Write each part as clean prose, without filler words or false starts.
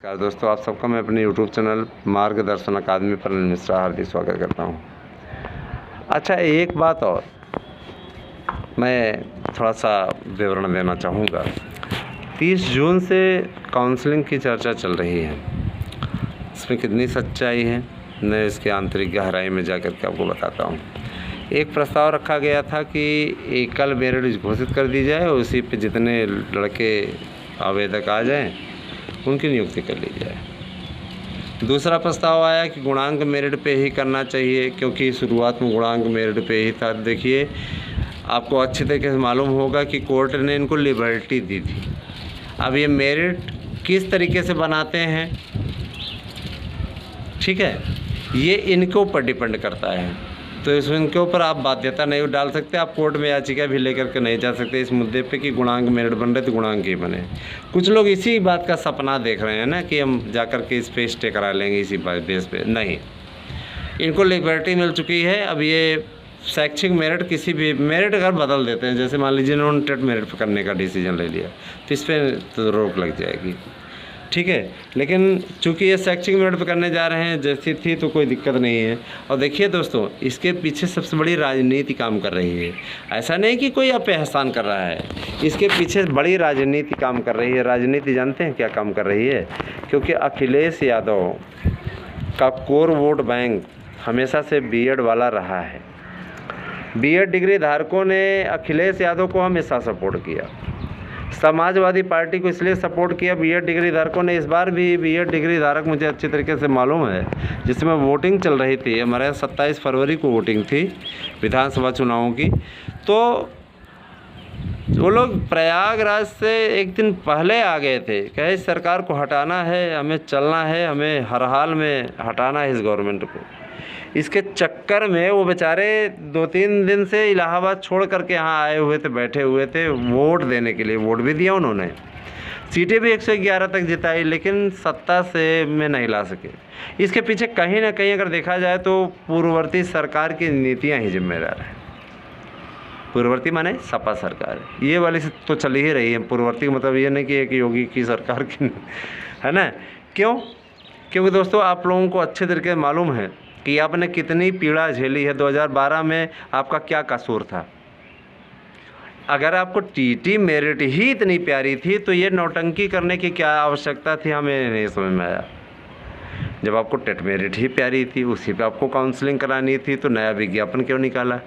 नमस्कार दोस्तों, आप सबका मैं अपने YouTube चैनल मार्गदर्शन अकादमी पर अनिल मिश्रा हार्दिक स्वागत करता हूं। अच्छा, एक बात और मैं थोड़ा सा विवरण देना चाहूँगा। 30 जून से काउंसलिंग की चर्चा चल रही है। इसमें कितनी सच्चाई है मैं इसके आंतरिक गहराई में जाकर के आपको बताता हूँ। एक प्रस्ताव रखा गया था कि एकल मेरिट घोषित कर दी जाए और उसी पे जितने लड़के आवेदक आ जाएं उनकी नियुक्ति कर ली जाए। दूसरा प्रस्ताव आया कि गुणांक मेरिट पे ही करना चाहिए, क्योंकि शुरुआत में गुणांक मेरिट पे ही था। देखिए, आपको अच्छी तरीके से मालूम होगा कि कोर्ट ने इनको लिबर्टी दी थी। अब ये मेरिट किस तरीके से बनाते हैं, ठीक है, ये इनके ऊपर डिपेंड करता है। तो इनके ऊपर आप बाध्यता नहीं डाल सकते। आप कोर्ट में याचिका भी लेकर के नहीं जा सकते इस मुद्दे पे कि गुणांक मेरिट बन रहे तो गुणांक ही बने। कुछ लोग इसी बात का सपना देख रहे हैं ना कि हम जाकर के इस पे स्टे करा लेंगे इसी बेस पे। नहीं, इनको लिबर्टी मिल चुकी है। अब ये शैक्षिक मेरिट किसी भी मेरिट अगर बदल देते हैं, जैसे मान लीजिए इन्होंने टेट मेरिट करने का डिसीजन ले लिया, तो इस पर तो रोक लग जाएगी, ठीक है। लेकिन चूंकि ये शैक्षिक मेरिट पे करने जा रहे हैं जैसी थी, तो कोई दिक्कत नहीं है। और देखिए दोस्तों, इसके पीछे सबसे बड़ी राजनीति काम कर रही है। ऐसा नहीं कि कोई आप पे एहसान कर रहा है, इसके पीछे बड़ी राजनीति काम कर रही है। राजनीति जानते हैं क्या काम कर रही है? क्योंकि अखिलेश यादव का कोर वोट बैंक हमेशा से बीएड वाला रहा है। बीएड डिग्री धारकों ने अखिलेश यादव को हमेशा सपोर्ट किया। समाजवादी पार्टी को इसलिए सपोर्ट किया बीएड डिग्री धारकों ने। इस बार भी बीएड डिग्री धारक मुझे अच्छी तरीके से मालूम है, जिसमें वोटिंग चल रही थी। हमारे 27 फरवरी को वोटिंग थी विधानसभा चुनावों की। तो वो लोग प्रयागराज से एक दिन पहले आ गए थे, कहे सरकार को हटाना है, हमें चलना है, हमें हर हाल में हटाना है इस गवर्नमेंट को। इसके चक्कर में वो बेचारे 2-3 दिन से इलाहाबाद छोड़ करके यहाँ आए हुए थे, बैठे हुए थे वोट देने के लिए। वोट भी दिया उन्होंने, सीटें भी 111 तक जिताई, लेकिन सत्ता से में नहीं ला सके। इसके पीछे कहीं ना कहीं अगर देखा जाए तो पूर्ववर्ती सरकार की नीतियाँ ही जिम्मेदार हैं। पूर्ववर्ती माने सपा सरकार, ये वाली से तो चल ही रही है। पूर्ववर्ती का मतलब ये नहीं कि एक योगी की सरकार की, है ना। क्यों? क्योंकि दोस्तों, आप लोगों को अच्छे तरीके से मालूम है कि आपने कितनी पीड़ा झेली है। 2012 में आपका क्या कसूर था? अगर आपको टीटी मेरिट ही इतनी प्यारी थी तो ये नौटंकी करने की क्या आवश्यकता थी, हमें नहीं समझ में आया। जब आपको टेट मेरिट ही प्यारी थी, उसी पे आपको काउंसलिंग करानी थी, तो नया विज्ञापन क्यों निकाला?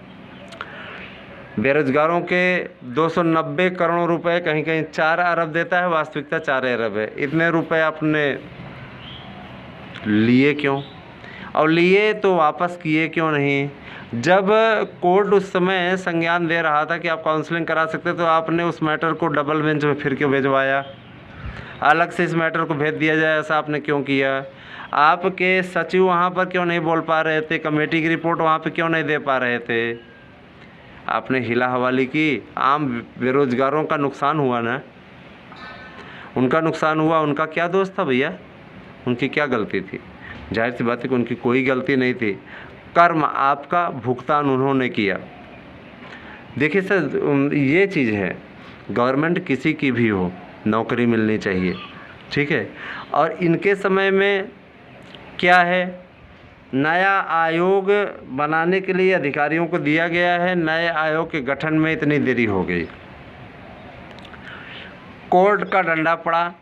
बेरोजगारों के 290 करोड़ रुपए, कहीं कहीं 4 अरब देता है, वास्तविकता 4 अरब है। इतने रुपए आपने लिए क्यों? और लिए तो वापस किए क्यों नहीं? जब कोर्ट उस समय संज्ञान दे रहा था कि आप काउंसलिंग करा सकते, तो आपने उस मैटर को डबल बेंच में फिर क्यों भिजवाया? अलग से इस मैटर को भेज दिया जाए, ऐसा आपने क्यों किया? आपके सचिव वहाँ पर क्यों नहीं बोल पा रहे थे? कमेटी की रिपोर्ट वहाँ पे क्यों नहीं दे पा रहे थे? आपने हिला हवाली की। आम बेरोजगारों का नुकसान हुआ ना, उनका नुकसान हुआ। उनका क्या दोष था भैया? उनकी क्या गलती थी? जाहिर सी बात है कि उनकी कोई गलती नहीं थी। कर्म आपका भुगतान उन्होंने किया। देखिए सर, ये चीज़ है, गवर्नमेंट किसी की भी हो, नौकरी मिलनी चाहिए, ठीक है। और इनके समय में क्या है, नया आयोग बनाने के लिए अधिकारियों को दिया गया है। नए आयोग के गठन में इतनी देरी हो गई, कोर्ट का डंडा पड़ा,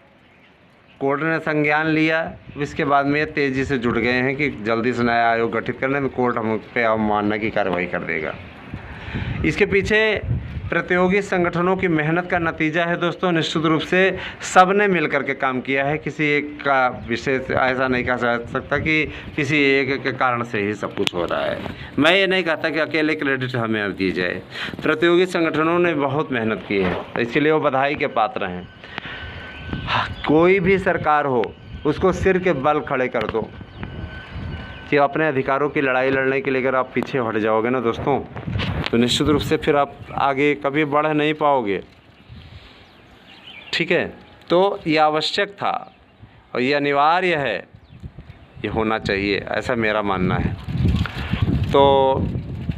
कोर्ट ने संज्ञान लिया। इसके बाद में तेज़ी से जुट गए हैं कि जल्दी से नया आयोग गठित करने में, कोर्ट हम पे अवमानना की कार्रवाई कर देगा। इसके पीछे प्रतियोगी संगठनों की मेहनत का नतीजा है दोस्तों। निश्चित रूप से सब ने मिल करके काम किया है। किसी एक का विशेष ऐसा नहीं कहा जा सकता कि किसी एक के कारण से ही सब कुछ हो रहा है। मैं ये नहीं कहता कि अकेले क्रेडिट हमें अब दी जाए। प्रतियोगी संगठनों ने बहुत मेहनत की है, तो इसके लिए वो बधाई के पात्र हैं। कोई भी सरकार हो, उसको सिर के बल खड़े कर दो कि अपने अधिकारों की लड़ाई लड़ने के लिए अगर आप पीछे हट जाओगे ना दोस्तों, तो निश्चित रूप से फिर आप आगे कभी बढ़ नहीं पाओगे, ठीक है। तो ये आवश्यक था और ये अनिवार्य है, ये होना चाहिए, ऐसा मेरा मानना है। तो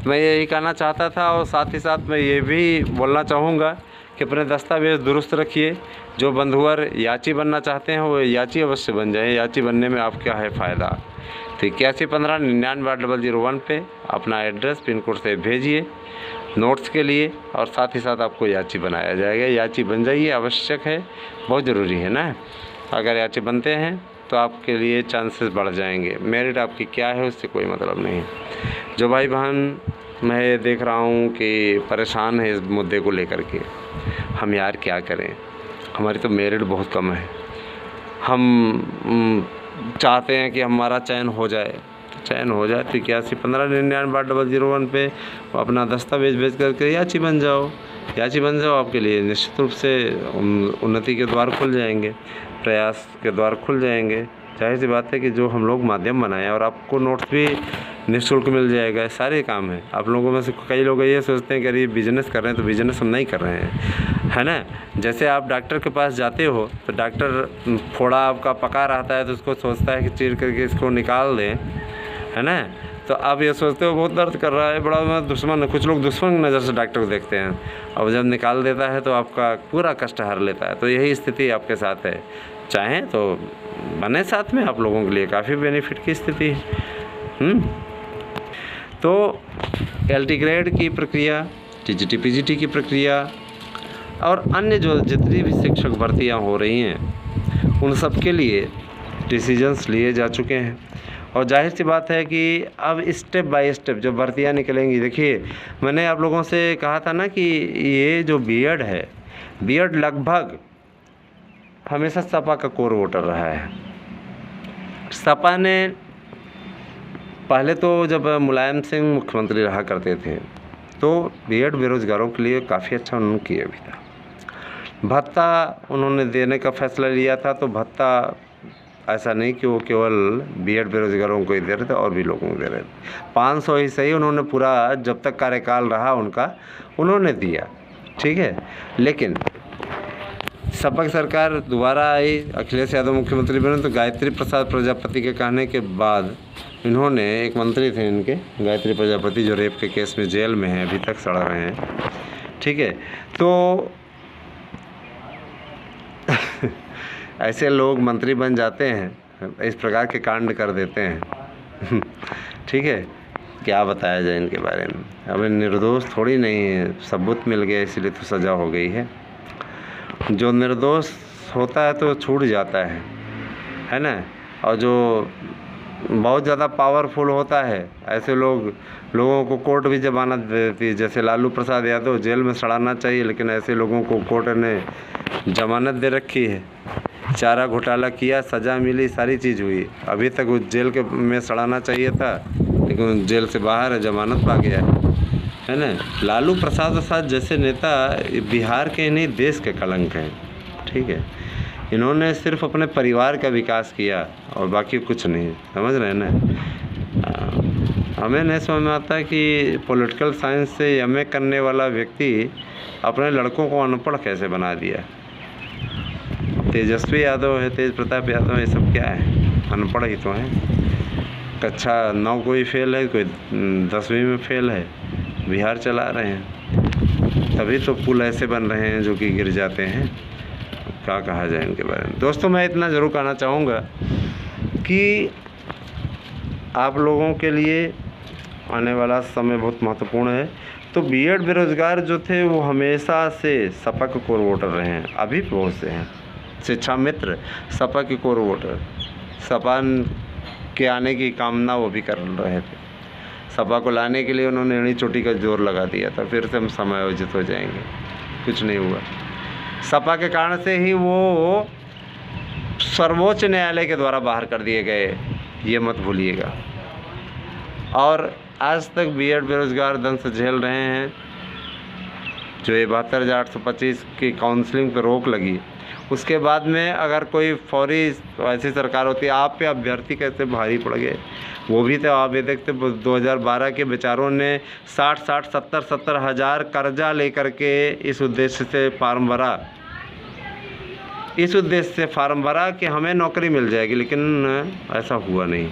मैं यही कहना चाहता था, और साथ ही साथ मैं ये भी बोलना चाहूँगा कि अपने दस्तावेज़ दुरुस्त रखिए। जो बंधुवर याची बनना चाहते हैं वो याची अवश्य बन जाएं। याची बनने में आपका है फ़ायदा। तो 8115998001 पे अपना एड्रेस पिन कोड से भेजिए नोट्स के लिए, और साथ ही साथ आपको याची बनाया जाएगा। याची बन जाइए, आवश्यक है, बहुत ज़रूरी है ना। अगर याची बनते हैं तो आपके लिए चांसेस बढ़ जाएंगे। मेरिट आपकी क्या है उससे कोई मतलब नहीं। जो भाई बहन मैं ये देख रहा हूँ कि परेशान है इस मुद्दे को लेकर के, हम यार क्या करें, हमारी तो मेरिट बहुत कम है। हम चाहते हैं कि हमारा चयन हो जाए, तो चयन हो जाए। तो 8115998001 पे अपना दस्तावेज भेज करके याची बन जाओ। याची बन जाओ, आपके लिए निश्चित रूप से उन्नति के द्वार खुल जाएंगे, प्रयास के द्वार खुल जाएंगे। जाहिर सी बात है कि जो हम लोग माध्यम बनाए, और आपको नोट्स भी निःशुल्क मिल जाएगा। सारे काम है। आप लोगों में से कई लोग ये सोचते हैं कि अरे बिज़नेस कर रहे हैं, तो बिज़नेस हम नहीं कर रहे हैं, है ना। जैसे आप डॉक्टर के पास जाते हो तो डॉक्टर फोड़ा आपका पका रहता है तो उसको सोचता है कि चीर करके इसको निकाल दें, है ना। तो आप ये सोचते हो बहुत दर्द कर रहा है, बड़ा मैं दुश्मन है। कुछ लोग दुश्मन की नज़र से डॉक्टर को देखते हैं, और जब निकाल देता है तो आपका पूरा कष्ट हर लेता है। तो यही स्थिति आपके साथ है। चाहें तो बने साथ में, आप लोगों के लिए काफ़ी बेनिफिट की स्थिति है। तो LT ग्रेड की प्रक्रिया, TGT PGT की प्रक्रिया और अन्य जो जितनी भी शिक्षक भर्तियाँ हो रही हैं, उन सब के लिए डिसीजंस लिए जा चुके हैं। और जाहिर सी बात है कि अब स्टेप बाय स्टेप जो भर्तियाँ निकलेंगी, देखिए मैंने आप लोगों से कहा था ना कि ये जो बीएड है, बीएड लगभग हमेशा सपा का कोर वोटर रहा है। सपा ने पहले तो जब मुलायम सिंह मुख्यमंत्री रहा करते थे तो बीएड बेरोजगारों के लिए काफ़ी अच्छा उन्होंने किया भी था। भत्ता उन्होंने देने का फैसला लिया था, तो भत्ता ऐसा नहीं कि वो केवल बीएड बेरोजगारों को ही दे रहे थे, और भी लोगों को दे रहे थे। 500 ही सही उन्होंने पूरा जब तक कार्यकाल रहा उनका उन्होंने दिया, ठीक है। लेकिन सपा की सरकार दोबारा आई, अखिलेश यादव मुख्यमंत्री बने, तो गायत्री प्रसाद प्रजापति के कहने के बाद इन्होंने, एक मंत्री थे इनके गायत्री प्रजापति, जो रेप के केस में जेल में हैं, अभी तक सड़ रहे हैं, ठीक है। तो ऐसे लोग मंत्री बन जाते हैं, इस प्रकार के कांड कर देते हैं, ठीक है। क्या बताया जाए इनके बारे में। अब निर्दोष थोड़ी नहीं है, सबूत मिल गया इसलिए तो सज़ा हो गई है। जो निर्दोष होता है तो छूट जाता है ना। और जो बहुत ज़्यादा पावरफुल होता है, ऐसे लोगों को कोर्ट भी जमानत दे देती है। जैसे लालू प्रसाद यादव जेल में सड़ाना चाहिए, लेकिन ऐसे लोगों को कोर्ट ने जमानत दे रखी है। चारा घोटाला किया, सज़ा मिली, सारी चीज़ हुई, अभी तक वो जेल के में सड़ाना चाहिए था, लेकिन जेल से बाहर है, जमानत पा गया है ना। लालू प्रसाद जैसे नेता बिहार के नहीं देश के कलंक हैं, ठीक है। इन्होंने सिर्फ अपने परिवार का विकास किया और बाकी कुछ नहीं, समझ रहे हैं ना। हमें नहीं समझ में आता कि पॉलिटिकल साइंस से MA करने वाला व्यक्ति अपने लड़कों को अनपढ़ कैसे बना दिया। तेजस्वी यादव है, तेज प्रताप यादव, ये सब क्या है, अनपढ़ ही तो हैं। कक्षा 9 कोई फेल है, कोई 10वीं में फेल है, बिहार चला रहे हैं। तभी तो पुल ऐसे बन रहे हैं जो कि गिर जाते हैं। क्या कहा जाए इनके बारे में। दोस्तों मैं इतना ज़रूर कहना चाहूँगा कि आप लोगों के लिए आने वाला समय बहुत महत्वपूर्ण है। तो बीएड बेरोजगार जो थे वो हमेशा से सपा के कोर वोटर रहे हैं, अभी बहुत से हैं। शिक्षा मित्र सपा के कोर वोटर, सपा के आने की कामना वो भी कर रहे थे। सपा को लाने के लिए उन्होंने एड़ी चोटी का जोर लगा दिया था, फिर से हम समायोजित हो जाएंगे, कुछ नहीं हुआ। सपा के कारण से ही वो सर्वोच्च न्यायालय के द्वारा बाहर कर दिए गए, ये मत भूलिएगा। और आज तक बीएड बेरोजगार दंश झेल रहे हैं। जो ये 72,825 की काउंसलिंग पर रोक लगी, उसके बाद में अगर कोई फौरी ऐसी सरकार होती, आप पे अभ्यर्थी कैसे भारी पड़ गए। वो भी तो आप ये देखते 2012 के बेचारों ने 60-70 हज़ार कर्जा लेकर के इस उद्देश्य से फार्म भरा, कि हमें नौकरी मिल जाएगी, लेकिन ऐसा हुआ नहीं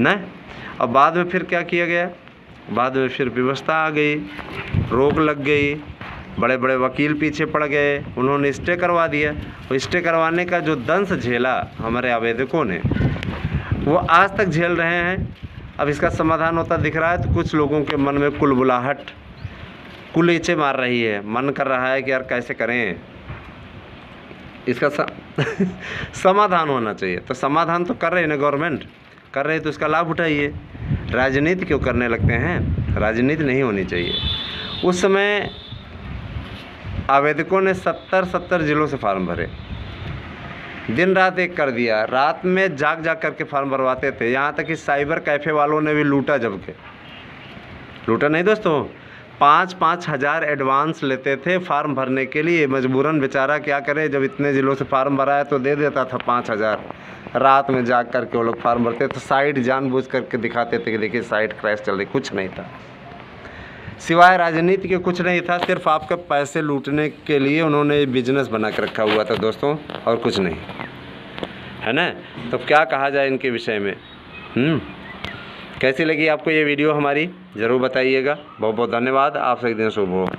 ना। अब बाद में फिर क्या किया गया, बाद में फिर व्यवस्था आ गई, रोक लग गई, बड़े बड़े वकील पीछे पड़ गए, उन्होंने स्टे करवा दिया। और स्टे करवाने का जो दंश झेला हमारे आवेदकों ने, वो आज तक झेल रहे हैं। अब इसका समाधान होता दिख रहा है तो कुछ लोगों के मन में कुलबुलाहट, कुलीचे मार रही है, मन कर रहा है कि यार कैसे करें इसका समाधान होना चाहिए। तो समाधान तो कर रहे हैं ना, गवर्नमेंट कर रहे हैं तो इसका लाभ उठाइए। राजनीति क्यों करने लगते हैं? राजनीति नहीं होनी चाहिए। उस समय आवेदकों ने 70 जिलों से फार्म भरे, दिन रात एक कर दिया। रात में जाग जाग करके फार्म भरवाते थे, यहाँ तक कि साइबर कैफ़े वालों ने भी लूटा। जब के लूटा नहीं दोस्तों, 5-5 हज़ार एडवांस लेते थे फार्म भरने के लिए। मजबूरन बेचारा क्या करे, जब इतने ज़िलों से फार्म भरा है तो दे देता था 5,000। रात में जाग करके वो लोग फार्म भरते थे। साइट जानबूझ करके दिखाते थे कि देखिए साइट क्रैश चल रही। कुछ नहीं था, सिवाय राजनीति के कुछ नहीं था। सिर्फ आपके पैसे लूटने के लिए उन्होंने बिजनेस बना के रखा हुआ था दोस्तों, और कुछ नहीं है ना। तो क्या कहा जाए इनके विषय में? कैसी लगी आपको ये वीडियो हमारी, ज़रूर बताइएगा। बहुत बहुत धन्यवाद। आप सभी दिन शुभ हो।